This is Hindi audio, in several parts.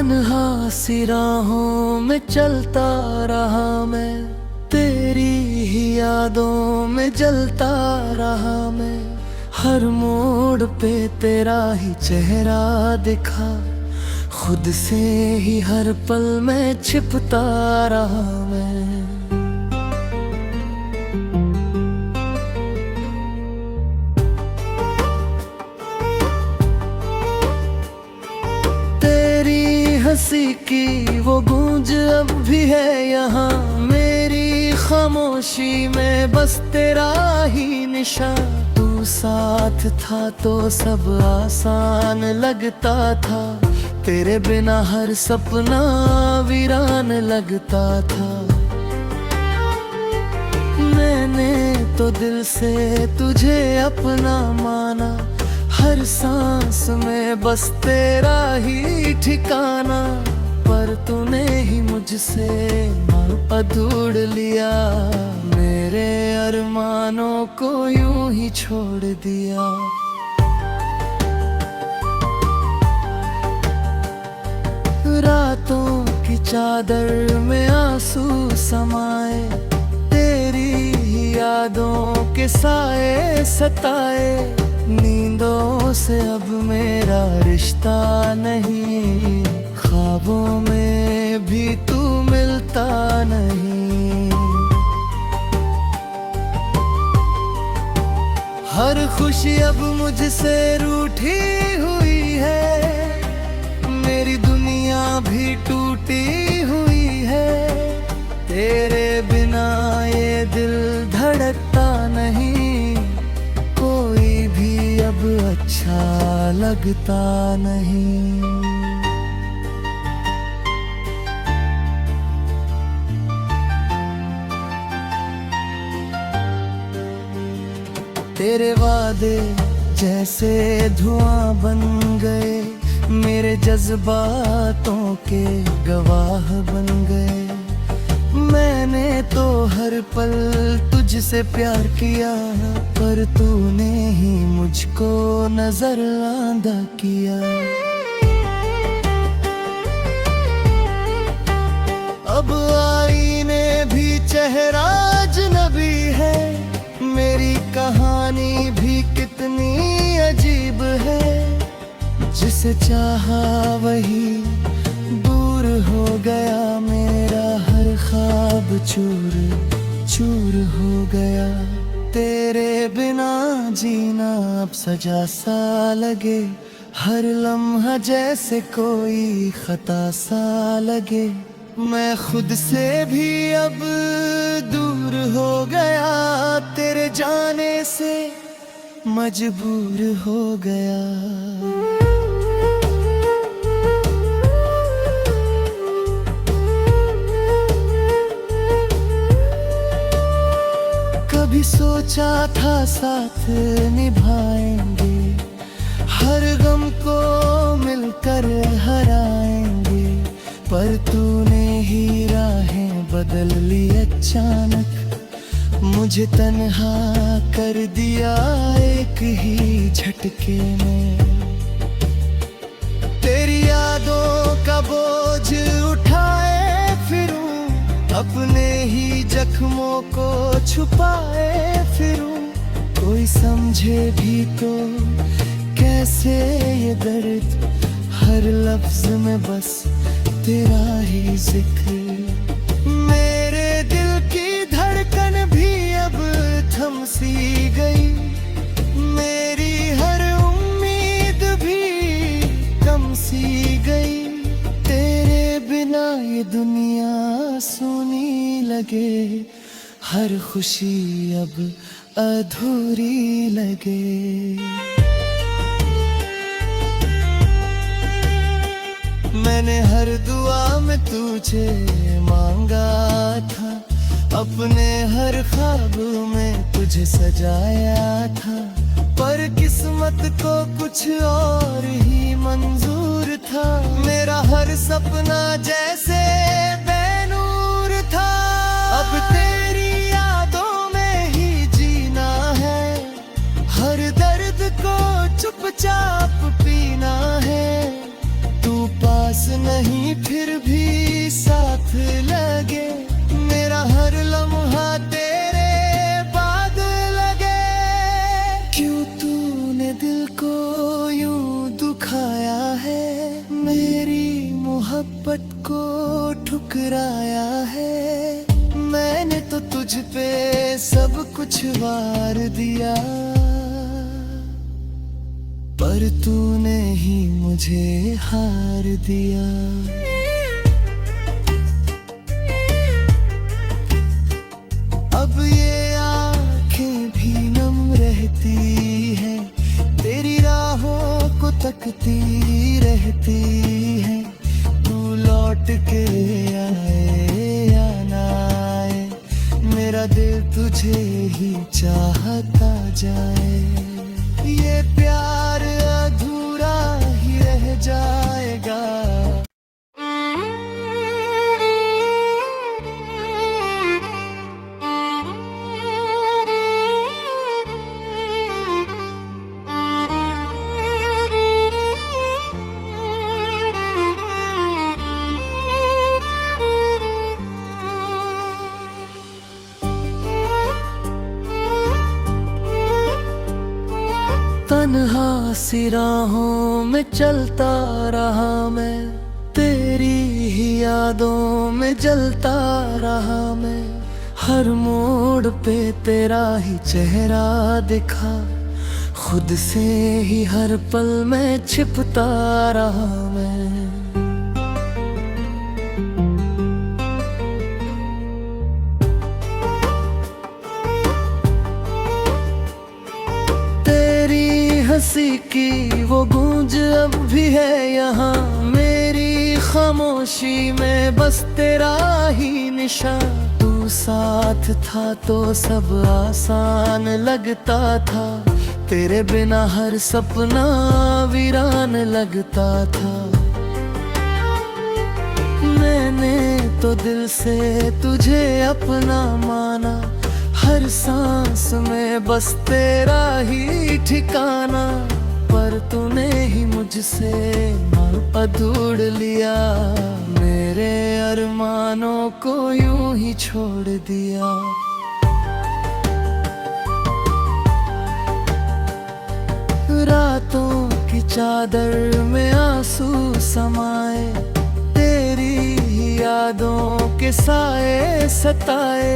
तन्हा सी राहों में चलता रहा मैं, तेरी ही यादों में जलता रहा मैं। हर मोड़ पे तेरा ही चेहरा दिखा, खुद से ही हर पल में छिपता रहा मैं। हंसी की वो गूंज अब भी है यहाँ, मेरी खामोशी में बस तेरा ही निशान। तू साथ था तो सब आसान लगता था, तेरे बिना हर सपना वीरान लगता था। मैंने तो दिल से तुझे अपना माना, हर सांस में बस तेरा ही ठिकाना। पर तूने ही मुझसे अधूर लिया, मेरे अरमानों को यूं ही छोड़ दिया। रातों की चादर में आंसू समाए, तेरी ही यादों के साए सताए। नींदों से अब मेरा रिश्ता नहीं, ख्वाबों में भी तू मिलता नहीं। हर खुशी अब मुझसे रूठी हुई है, मेरी दुनिया भी टूटी हुई है। तेरे बिना ये दिल धड़कता नहीं, अब अच्छा लगता नहीं। तेरे वादे जैसे धुआं बन गए, मेरे जज्बातों के गवाह बन गए। मैंने तो हर पल तुझसे प्यार किया, पर तूने ही मुझको नजर आंधा किया। अब आईने भी चेहरा अजनबी है, मेरी कहानी भी कितनी अजीब है। जिसे चाहा वही दूर हो गया, मेरा हर ख्वाब चूर चूर हो गया। तेरे बिना जीना अब सजा सा लगे, हर लम्हा जैसे कोई खता सा लगे। मैं खुद से भी अब दूर हो गया, तेरे जाने से मजबूर हो गया। कभी सोचा था साथ निभाएंगे, हर गम को मिलकर हराएंगे। पर तूने ही राहें बदल ली अचानक, मुझे तन्हा कर दिया एक ही झटके में। तेरी यादों का बोझ उठाए फिरूं, अपने ही जख्मों को छुपाए फिरूं। कोई समझे भी तो कैसे ये दर्द, हर लफ्ज में बस तेरा ही जिक्र। मेरे दिल की धड़कन भी अब थम सी गई, मेरी हर उम्मीद भी कम सी गई। तेरे बिना ये दुनिया सुनी लगे, हर खुशी अब अधूरी लगे। मैंने हर दुआ में तुझे मांगा था, अपने हर ख्वाब में तुझे सजाया था। पर किस्मत को कुछ और ही मंजूर था, मेरा हर सपना जैसे बेनूर था। अब तेरी यादों में ही जीना है, हर दर्द को चुपचाप पीना है। तू पास नहीं तुझ पे सब कुछ वार दिया, पर तूने ही मुझे हार दिया। अब ये आंखें भी नम रहती हैं, तेरी राहों को तकती रहती हैं। तू लौट के आए या ना आए, मेरा दिल तुझे ही चाहता जाए। ये प्यार अधूरा ही रह जाएगा। तन्हा सी राहों में चलता रहा मैं, तेरी ही यादों में जलता रहा मैं। हर मोड़ पे तेरा ही चेहरा दिखा, खुद से ही हर पल में छिपता रहा मैं। हंसी की वो गूंज अब भी है यहाँ, मेरी खामोशी में बस तेरा ही निशान। तू साथ था तो सब आसान लगता था, तेरे बिना हर सपना वीरान लगता था। मैंने तो दिल से तुझे अपना माना, हर सांस में बस तेरा ही ठिकाना। पर तूने ही मुझसे अधूर लिया, मेरे अरमानों को यूं ही छोड़ दिया। रातों की चादर में आंसू समाए, तेरी ही यादों के साए सताए।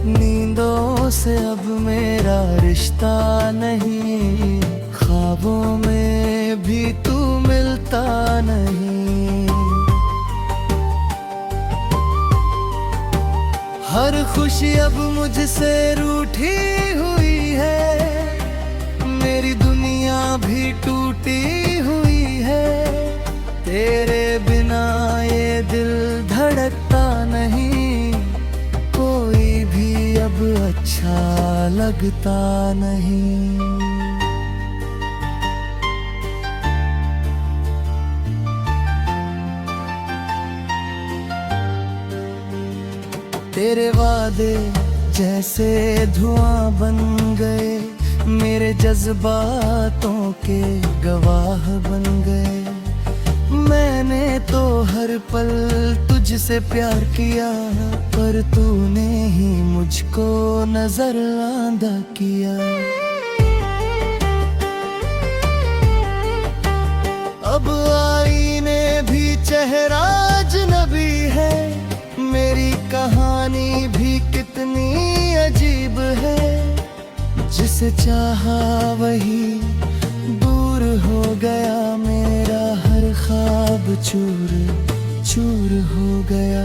नींदों से अब मेरा रिश्ता नहीं, ख्वाबों में भी तू मिलता नहीं। हर खुशी अब मुझसे रूठी हुई है, मेरी दुनिया भी टूटी हुई है। तेरे बिना ये दिल धड़कता नहीं, अब अच्छा लगता नहीं। तेरे वादे जैसे धुआं बन गए, मेरे जज्बातों के गवाह बन गए। मैंने तो हर पल तुझसे प्यार किया, पर तूने ही मुझको नजर आंधा किया। अब आईने भी चेहरा अजनबी है, मेरी कहानी भी कितनी अजीब है। जिसे चाहा वही दूर हो गया, मेरा हर ख्वाब चूर चूर हो गया।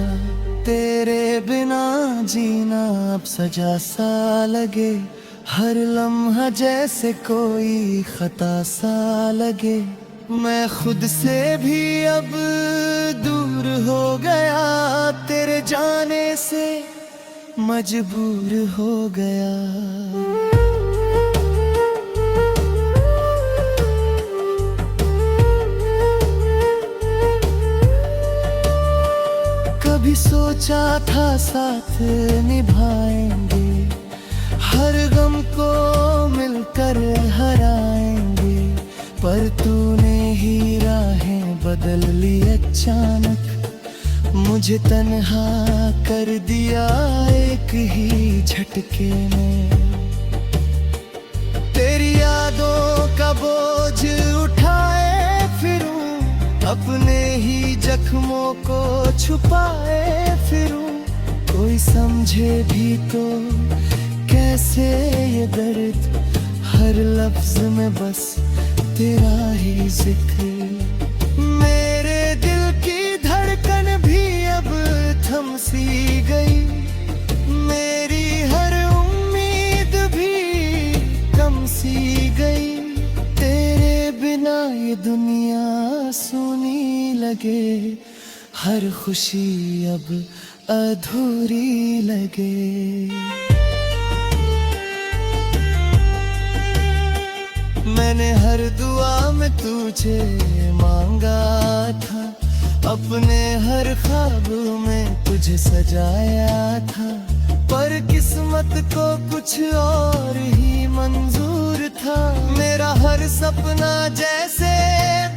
तेरे बिना जीना अब सजा सा लगे, हर लम्हा जैसे कोई खता सा लगे। मैं खुद से भी अब दूर हो गया, तेरे जाने से मजबूर हो गया। कभी सोचा था साथ निभाएंगे, हर गम को मिलकर हराएंगे। पर तूने ही राहें बदल ली अचानक, मुझे तन्हा कर दिया एक ही झटके में। तेरी यादों का बोझ उठाए फिरूं, अपने ही जख्मों को छुपाए फिरूं। कोई समझे भी तो कैसे ये दर्द, हर लफ्ज में बस तेरा ही जिक्र। मेरे दिल की धड़कन भी अब थम सी गई, मेरी हर उम्मीद भी कम सी गई। तेरे बिना ये दुनिया सुनी लगे, हर खुशी अब अधूरी लगे। मैंने हर दुआ में तुझे मांगा था, अपने हर ख्वाब में तुझे सजाया था, पर किस्मत को कुछ और ही मंजूर था। मेरा हर सपना जैसे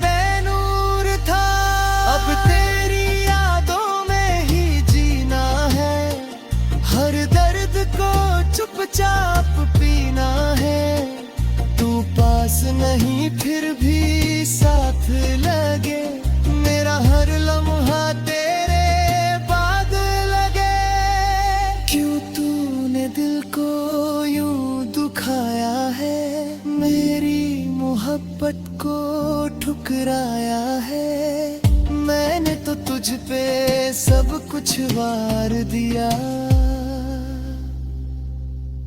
बेनूर था, अब तेरी यादों में ही जीना है, हर दर्द को चुपचाप पीना है। तू पास नहीं फिर भी साथ लगे, मेरा हर लम्हा तेरे बाद लगे। क्यों तूने दिल को यूं दुखाया है, मेरी मोहब्बत को ठुकराया है। मैंने तो तुझ पे सब कुछ वार दिया,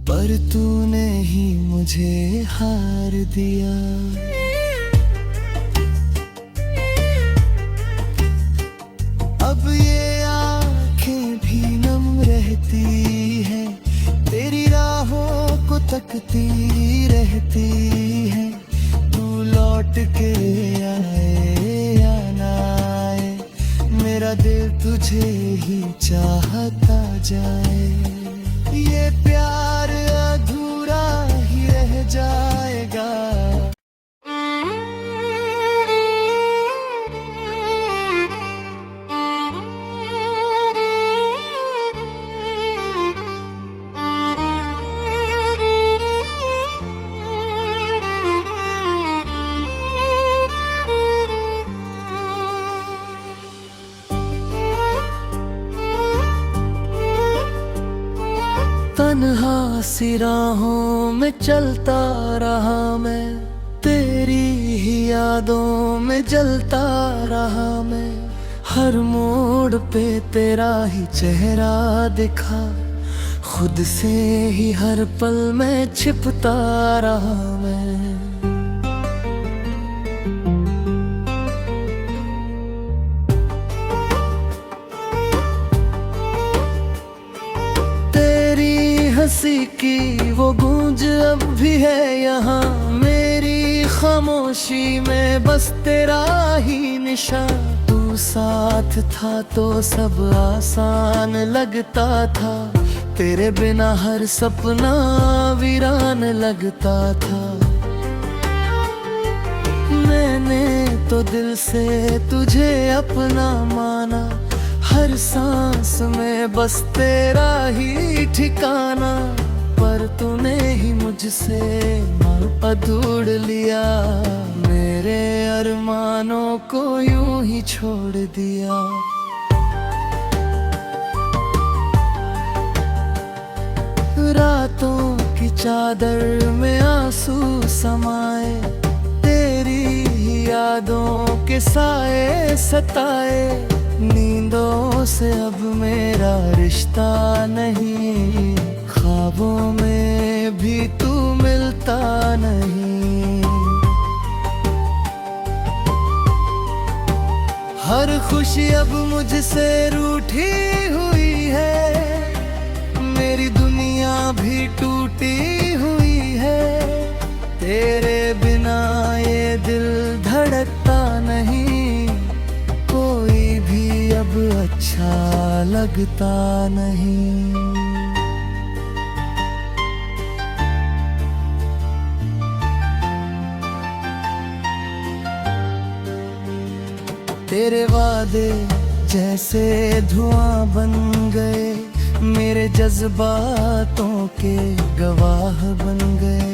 पर तूने ही मुझे हार दिया। अब ये आँखें भी नम रहती है, तेरी राहों को तकती रहती है। तू लौट के आए या ना आए, मेरा दिल तुझे ही चाहता जाए। ये प्यार अधूरा ही रह जाएगा। तन्हा सी राहों में चलता रहा मैं, तेरी ही यादों में जलता रहा मैं। हर मोड़ पे तेरा ही चेहरा दिखा, खुद से ही हर पल में छिपता रहा मैं। हंसी की वो गूंज अब भी है यहाँ, मेरी खामोशी में बस तेरा ही निशान। तू साथ था तो सब आसान लगता था, तेरे बिना हर सपना वीरान लगता था। मैंने तो दिल से तुझे अपना माना, हर सांस में बस तेरा ही ठिकाना। पर तूने ही मुझसे नाता तोड़ लिया, मेरे अरमानों को यूं ही छोड़ दिया। रातों की चादर में आंसू समाए, तेरी ही यादों के साए सताए। नींदों से अब मेरा रिश्ता नहीं, ख्वाबों में भी तू मिलता नहीं। हर खुशी अब मुझसे रूठी हुई है, मेरी दुनिया भी टूटी हुई है। तेरे बिना ये दिल धड़कता नहीं, कोई भी अब अच्छा लगता नहीं। तेरे वादे जैसे धुआं बन गए, मेरे जज्बातों के गवाह बन गए।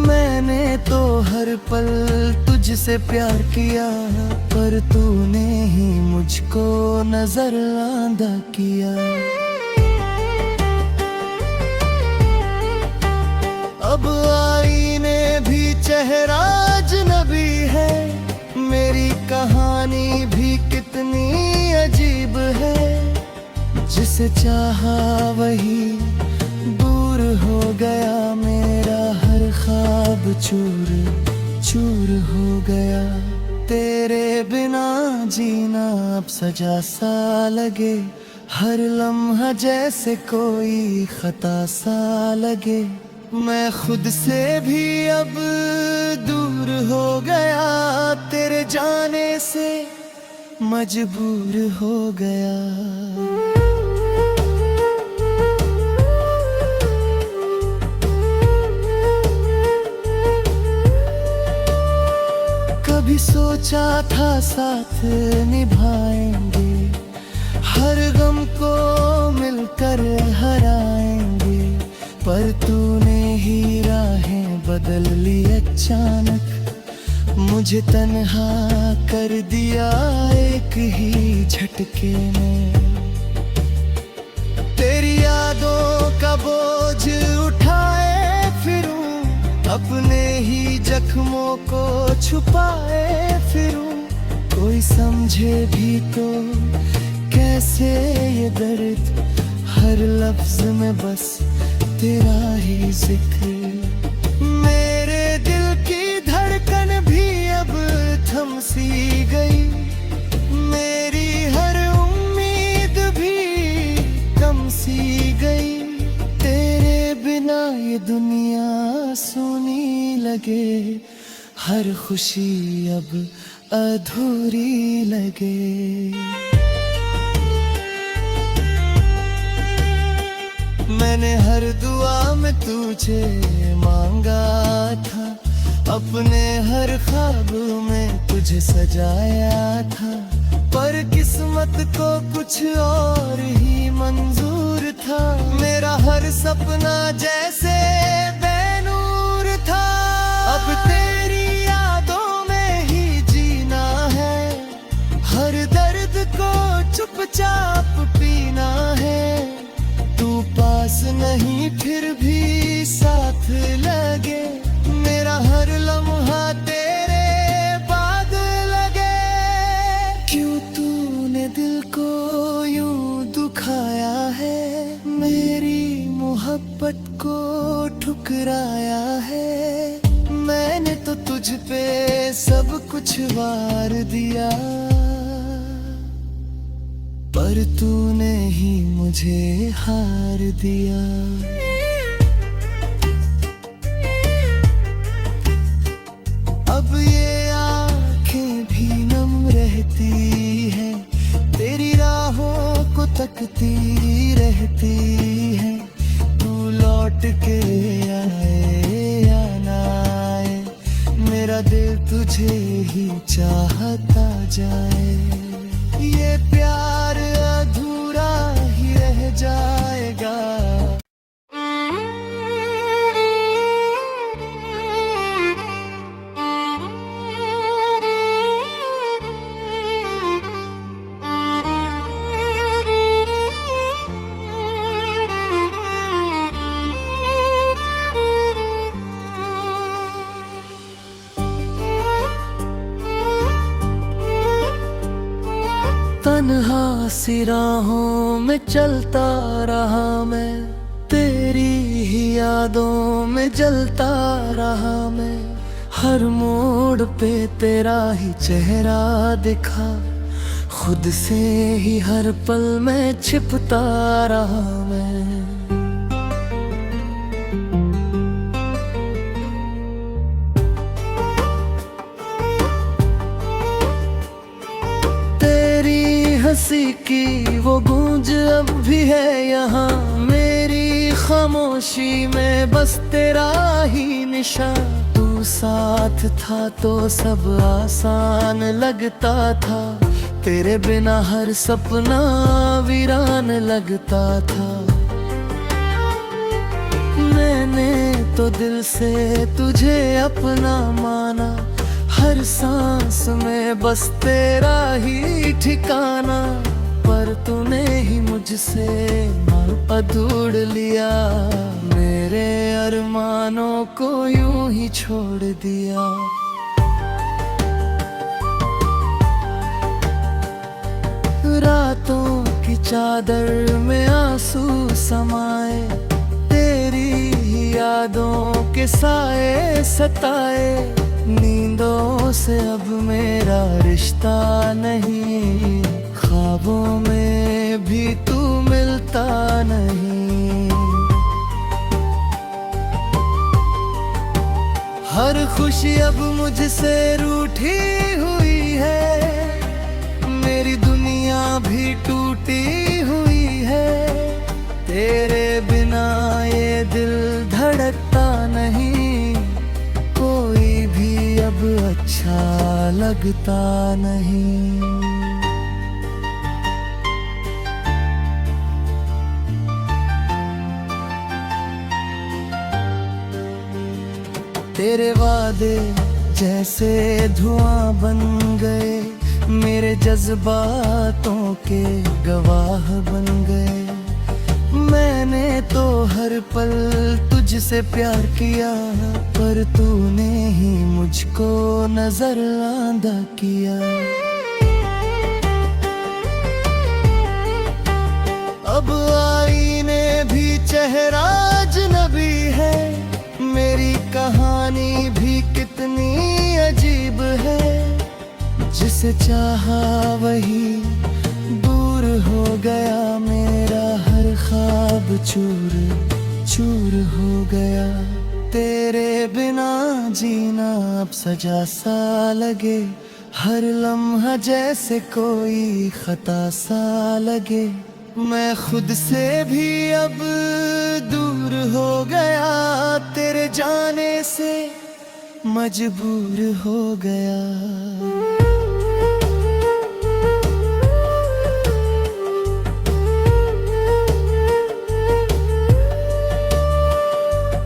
मैंने तो हर पल तुझसे प्यार किया, पर तूने ही मुझको नजर आंधा किया। जिसे चाहा वही दूर हो गया, मेरा हर ख्वाब चूर चूर हो गया। तेरे बिना जीना अब सजा सा लगे, हर लम्हा जैसे कोई खता सा लगे। मैं खुद से भी अब दूर हो गया, तेरे जाने से मजबूर हो गया। कभी सोचा था साथ निभाएंगे, हर गम को मिलकर हराएंगे, पर तूने ही राहें बदल ली अचानक, मुझे तन्हा कर दिया एक ही झटके में। तेरी यादों का बोझ उठाए फिरूं, अपने ही जख्मों को छुपाए फिरूं, कोई समझे भी तो कैसे ये दर्द, हर लफ्ज में बस तेरा ही जिक्र। मेरे दिल की धड़कन भी अब थम सी गई, मेरी हर उम्मीद भी कम सी गई। तेरे बिना ये दुनिया सुनी लगे, हर खुशी अब अधूरी लगे। मैंने हर दुआ में तुझे मांगा था, अपने हर ख्वाब में तुझे सजाया था, पर किस्मत को कुछ और ही मंजूर था। मेरा हर सपना जैसे बेनूर था, अब तेरी यादों में ही जीना है, हर दर्द को चुपचाप पीना है। तू पास नहीं फिर भी साथ लगे, मेरा हर लम्हा तेरे बाद लगे। क्यों तूने दिल को यूं दुखाया है, मेरी मोहब्बत को ठुकराया है। मैंने तो तुझ पे सब कुछ वार दिया, पर तूने ही मुझे हार दिया। अब ये आँखें भी नम रहती है, तेरी राहों को तकती रहती है। तू लौट के आए या ना आए, मेरा दिल तुझे ही चाहता जाए। ये प्यार अधूरा ही रह जाएगा। तन्हा सी राहों में चलता रहा मैं, तेरी ही यादों में जलता रहा मैं। हर मोड़ पे तेरा ही चेहरा दिखा, खुद से ही हर पल में छिपता रहा मैं। हंसी की वो गूंज अब भी है यहाँ, मेरी खामोशी में बस तेरा ही निशान। तू साथ था तो सब आसान लगता था, तेरे बिना हर सपना वीरान लगता था। मैंने तो दिल से तुझे अपना माना, हर सांस में बस तेरा ही ठिकाना, पर तूने ही मुझसे अधूर लिया, मेरे अरमानों को यूं ही छोड़ दिया। रातों की चादर में आंसू समाए, तेरी ही यादों के साए सताए। नींदों से अब मेरा रिश्ता नहीं, ख्वाबों में भी तू मिलता नहीं। हर खुशी अब मुझसे रूठी हुई है, मेरी दुनिया भी टूटी हुई है। तेरे बिना ये दिल धड़कता नहीं, कोई भी अब अच्छा लगता नहीं। तेरे वादे जैसे धुआं बन गए, मेरे जज्बातों के गवाह बन गए। मैंने तो हर पल तुझसे प्यार किया, पर तूने ही मुझको नजरअंदाज किया। अब आईने भी चेहरा अजनबी है, मेरी कहानी भी कितनी अजीब है। जिसे चाहा वही दूर हो गया, मेरा हर ख्वाब चूर चूर हो गया। तेरे बिना जीना अब सजा सा लगे, हर लम्हा जैसे कोई खता सा लगे। मैं खुद से भी अब दूर हो गया, तेरे जाने से मजबूर हो गया।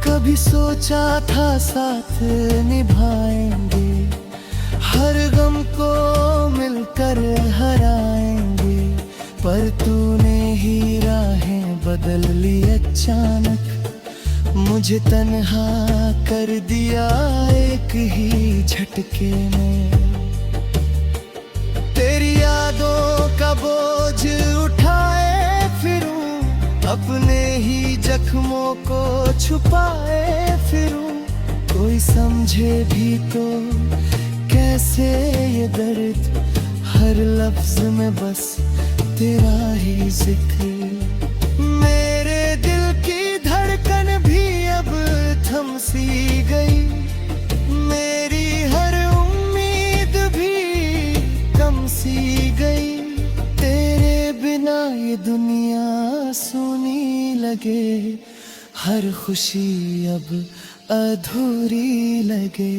कभी सोचा था साथ निभाएंगे, हर गम को मिलकर हराएंगे, पर तूने ही राहें बदल ली अचानक। मुझे तन्हा कर दिया एक ही झटके में। तेरी यादों का बोझ उठाए फिरूं, अपने ही जख्मों को छुपाए फिरूं। कोई समझे भी तो कैसे ये दर्द, हर लफ्ज में बस तेरा ही जिक्र। मेरे दिल की धड़कन भी अब थम सी गई, मेरी हर उम्मीद भी कम सी गई। तेरे बिना ये दुनिया सुनी लगे, हर खुशी अब अधूरी लगे।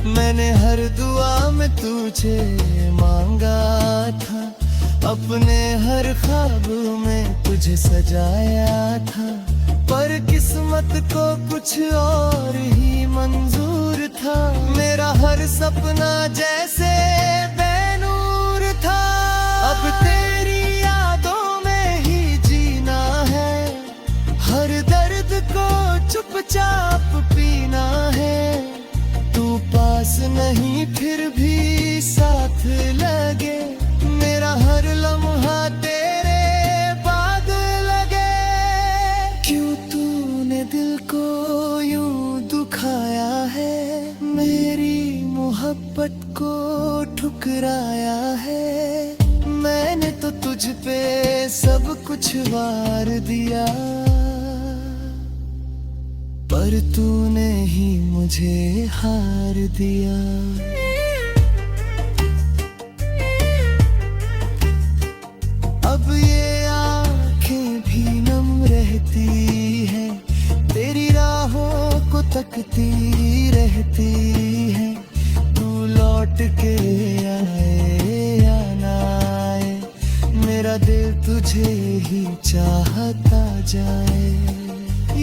मैंने हर दुआ में तुझे मांगा था, अपने हर ख्वाब में तुझे सजाया था, पर किस्मत को कुछ और ही मंजूर था। मेरा हर सपना जैसे बेनूर था, अब तेरी यादों में ही जीना है। हर दर्द को चुपचाप पीना है, तू पास नहीं फिर भी साथ लगे। मेरा हर लम्हा तेरे बाद लगे। क्यों तूने दिल को यूं दुखाया है, मेरी मोहब्बत को ठुकराया है। मैंने तो तुझ पे सब कुछ वार दिया, पर तूने ही मुझे हार दिया। अब ये आँखें भी नम रहती हैं, तेरी राहों को तकती रहती हैं। तू लौट के आए या ना आए, मेरा दिल तुझे ही चाहता जाए।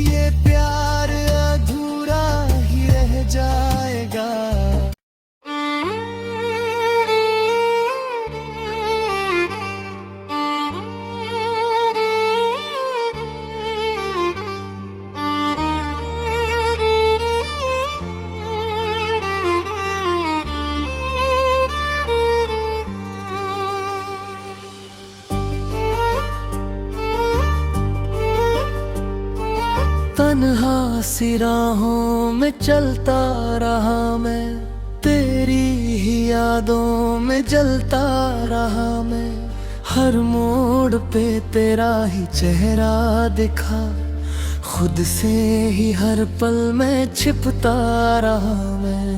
ये प्यार अधूरा ही रह जाएगा। तन्हा सी राहों में चलता रहा मैं, तेरी ही यादों में जलता रहा मैं। हर मोड़ पे तेरा ही चेहरा दिखा, खुद से ही हर पल में छिपता रहा मैं।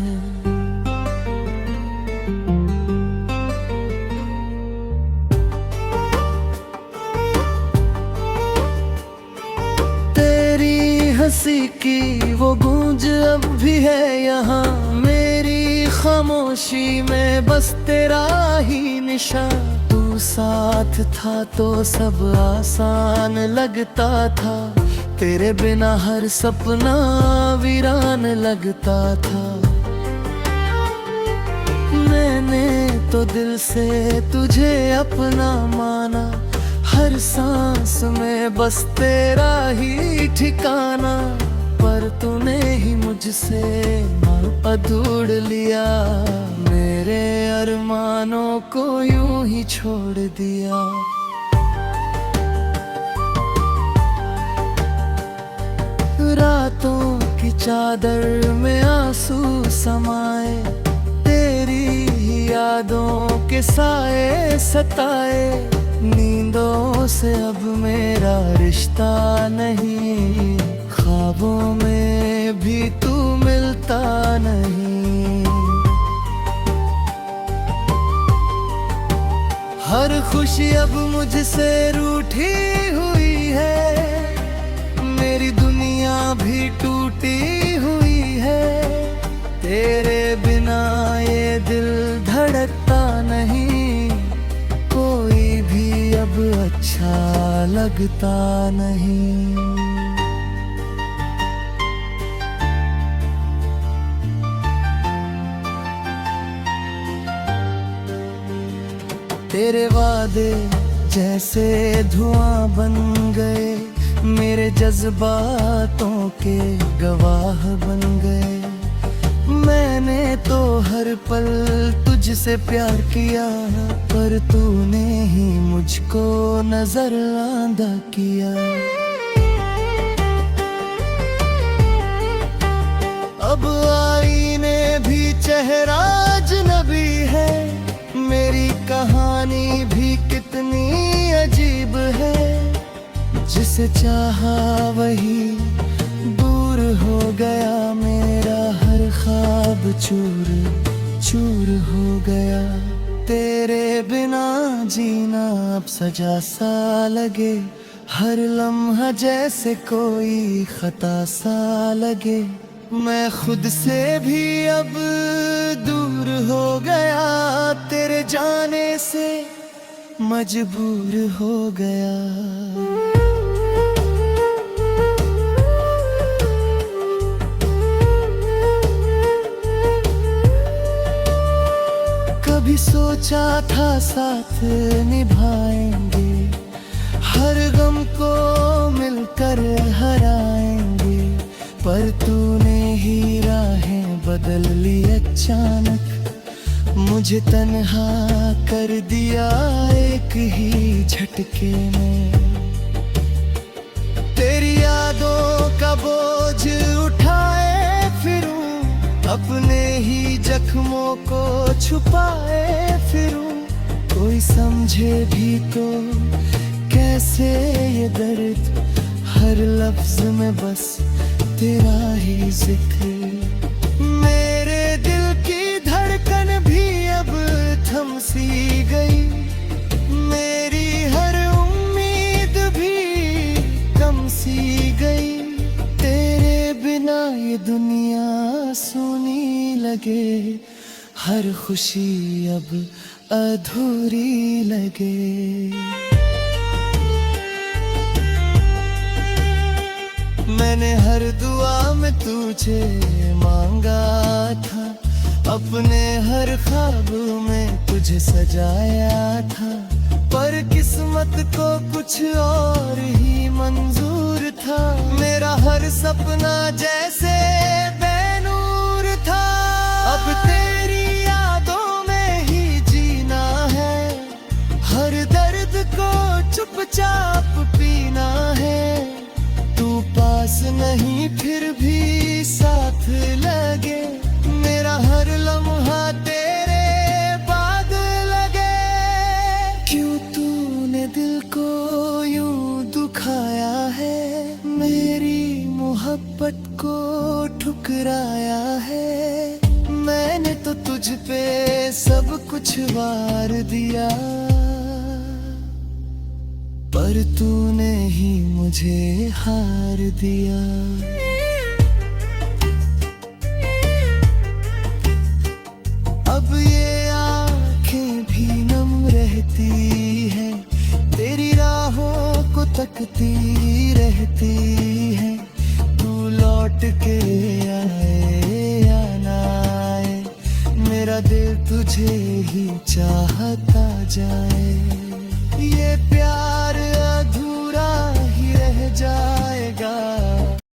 तेरी हंसी की वो गूंज अब भी है यहाँ, मेरी खामोशी में बस तेरा ही निशान। तू साथ था तो सब आसान लगता था, तेरे बिना हर सपना वीरान लगता था। मैंने तो दिल से तुझे अपना माना, हर सांस में बस तेरा ही ठिकाना। पर तूने ही मुझसे अधूर लिया, मेरे अरमानों को यूं ही छोड़ दिया। रातों की चादर में आंसू समाए, तेरी ही यादों के साए सताए। नींदों से अब मेरा रिश्ता नहीं, ख्वाबों में भी तू मिलता नहीं। हर खुशी अब मुझसे रूठी हुई है, मेरी दुनिया भी टूटी हुई है। तेरे बिना ये दिल धड़कता नहीं, कोई भी अब अच्छा लगता नहीं। तेरे वादे जैसे धुआं बन गए, मेरे जज्बातों के गवाह बन गए। मैंने तो हर पल तुझसे प्यार किया, पर तूने ही मुझको नजरअंदाज किया। अब आईने भी चेहरा अजनबी है, मेरी कहानी भी कितनी अजीब है। जिसे चाहा वही दूर हो गया, मेरा हर ख्वाब चूर चूर हो गया। तेरे बिना जीना अब सजा सा लगे, हर लम्हा जैसे कोई खता सा लगे। मैं खुद से भी अब दूर हो गया, तेरे जाने से मजबूर हो गया। कभी सोचा था साथ निभाएंगे, हर गम को मिलकर हराएंगे। पर तूने ही राहें बदल ली अचानक, मुझे तन्हा कर दिया एक ही झटके में। तेरी यादों का बोझ उठाए फिरूं, अपने ही जख्मों को छुपाए फिरूं। कोई समझे भी तो कैसे ये दर्द, हर लफ्ज में बस तेरा ही जिक्र। मेरे दिल की धड़कन भी अब थम सी गई, मेरी हर उम्मीद भी कम सी गई। तेरे बिना ये दुनिया सुनी लगे, हर खुशी अब अधूरी लगे। मैंने हर दुआ में तुझे मांगा था, अपने हर ख्वाब में तुझे सजाया था। पर किस्मत को कुछ और ही मंजूर था, मेरा हर सपना जैसे बेनूर था। अब तेरी यादों में ही जीना है, हर दर्द को चुपचाप पीना है। तू पास नहीं दिल को यूं दुखाया है, मेरी मोहब्बत को ठुकराया है। मैंने तो तुझ पे सब कुछ वार दिया, पर तूने ही मुझे हार दिया। अब ये आंखें भी नम रहती हैं, तेरी राहों को तकती रहती हैं। तू लौट के आए या ना आए, मेरा दिल तुझे ही चाहता जाए। ये प्यार